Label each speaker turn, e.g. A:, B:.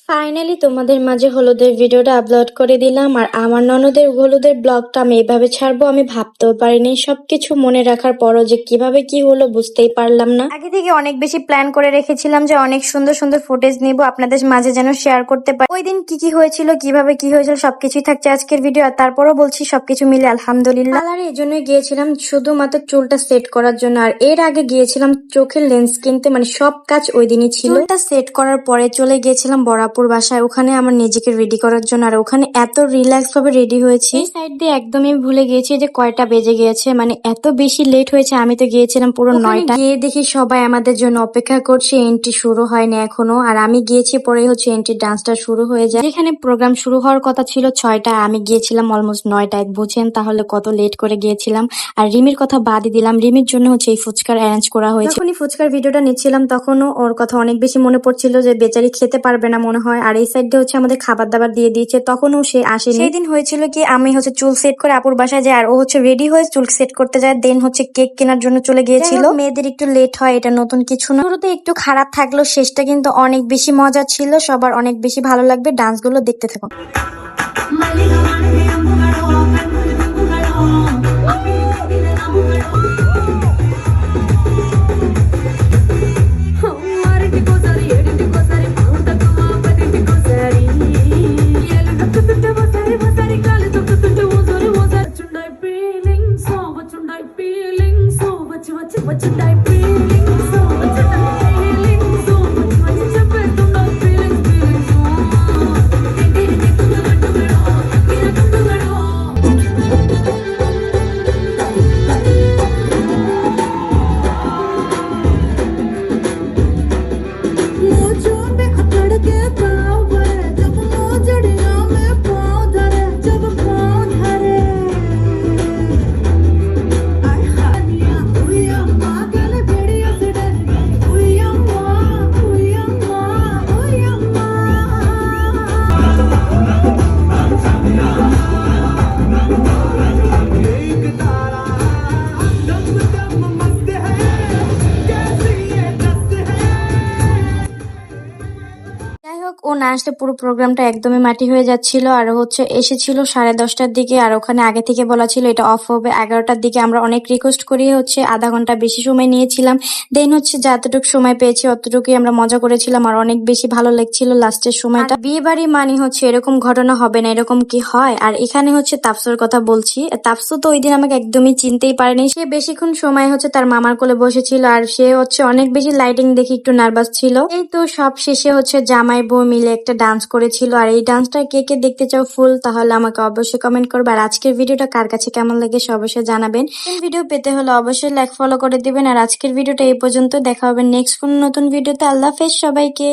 A: Finally তোমাদের মাঝে হলুদের ভিডিওটা আপলোড করে দিলাম। আর আমার ননদের হলুদের ব্লগটা আমি এভাবে ছাড়বো আমি ভাবতেও পারিনি। সবকিছু মনে রাখার পরও যে কিভাবে কি হলো বুঝতেই পারলাম না। আগে থেকে অনেক বেশি প্ল্যান করে রেখেছিলাম যে অনেক সুন্দর সুন্দর ফুটেজ নিব আপনাদের মাঝে যেন শেয়ার করতে পারি। ওই দিন কি কি হয়েছিল, কিভাবে কি হয়েছিল সবকিছুই থাকছে আজকের ভিডিও। আর তারপরও বলছি সবকিছু মিলে আলহামদুলিল্লাহ। আর এই জন্য গিয়েছিলাম শুধুমাত্র চুলটা সেট করার জন্য। আর এর আগে গিয়েছিলাম চোখের লেন্স কিনতে, মানে সব কাজ ওই দিনই ছিল। চুলটা সেট করার পরে চলে গিয়েছিলাম বরাপুর বাসায়, ওখানে আমার নিজেকে রেডি করার জন্য। আর ওখানে এত রিল্যাক্স ভাবে রেডি হয়েছি, এই সাইড দিয়ে একদমই ভুলে গিয়েছি যে কয়টা বেজে গিয়েছে, মানে এত বেশি লেট হয়েছে। আমি তো গিয়েছিলাম পুরো 9টা। গিয়ে দেখি সবাই আমাদের জন্য অপেক্ষা করছে, এন্ট্রি শুরু হয়নি এখনো। আর আমি গিয়েছি পরে হচ্ছে এন্ট্রি ডান্সটা শুরু হয়ে যায়। যেখানে প্রোগ্রাম শুরু হওয়ার কথা ছিল 6টা, আমি গিয়েছিলাম অলমোস্ট 9টায়। বুঝেন তাহলে কত লেট করে গিয়েছিলাম। আর রিমির কথা বাদই দিলাম, রিমির জন্য হচ্ছে এই ফুচকার অ্যারেঞ্জ করা হয়েছে। যখনই ফুচকার ভিডিওটা নিচ্ছিলাম তখনও ওর কথা অনেক বেশি মনে পড়ছিল যে বেচারি খেতে পারবে না মনে হয়। আর এই সাইড দিয়ে হচ্ছে আমাদের খাবার দাবার দিয়ে দিয়েছে, তখনও সে আসেনি। সেই দিন হয়েছিল কি আমি হচ্ছে চুল সেট করে আপুর বাসায় যাই, আর ও হচ্ছে রেডি হয়ে চুল সেট করতে যায়, দেন হচ্ছে কেক কেনার জন্য চলে গিয়েছিল। মেয়েদের একটু লেট হয়, এটা নতুন কিছু না। শুরুতে একটু খারাপ থাকলো, শেষটা কিন্তু অনেক বেশি মজা ছিল। সবার অনেক বেশি ভালো লাগবে, ডান্স গুলো দেখতে থাকুন। ও না আসলে পুরো প্রোগ্রামটা একদমই মাটি হয়ে যাচ্ছিল। আর হচ্ছে এসেছিল 10:30টার দিকে, আর ওখানে আগে থেকে বলা ছিল এটা অফ হবে 11টার দিকে। আমরা অনেক রিকোয়েস্ট করি হচ্ছে আধা ঘন্টা বেশি সময় নিয়েছিলাম। দেন হচ্ছে যতটুকু সময় পেয়েছি অতটুকুই আমরা মজা করেছিলাম। আর অনেক বেশি ভালো লাগছিল লাস্টের সময়টা। বিয়ে বাড়ি মানে হচ্ছে এরকম ঘটনা হবে না, এরকম কি হয়? আর এখানে হচ্ছে তাপসুর কথা বলছি। তাপসু তো ওই দিন আমাকে একদমই চিনতেই পারেনি। সে বেশিক্ষণ সময় হচ্ছে তার মামার কোলে বসেছিল, আর সে হচ্ছে অনেক বেশি লাইটিং দেখে একটু নার্ভাস ছিল। এই তো সব শেষে হচ্ছে জামাই বউ মিলে একটা ডান্স করেছিল। আর এই ডান্সটা কে কে দেখতে চাও ফুল, তাহলে আমাকে অবশ্যই কমেন্ট করবে। আর আজকের ভিডিওটা কার কাছে কেমন লাগে অবশ্যই জানাবেন। ভিডিও পেতে হলে অবশ্যই লাইক ফলো করে দিবেন। আর আজকের ভিডিওটা এই পর্যন্ত, দেখা হবে নেক্সট কোন নতুন ভিডিওতে। আল্লাহ হাফেজ সবাইকে।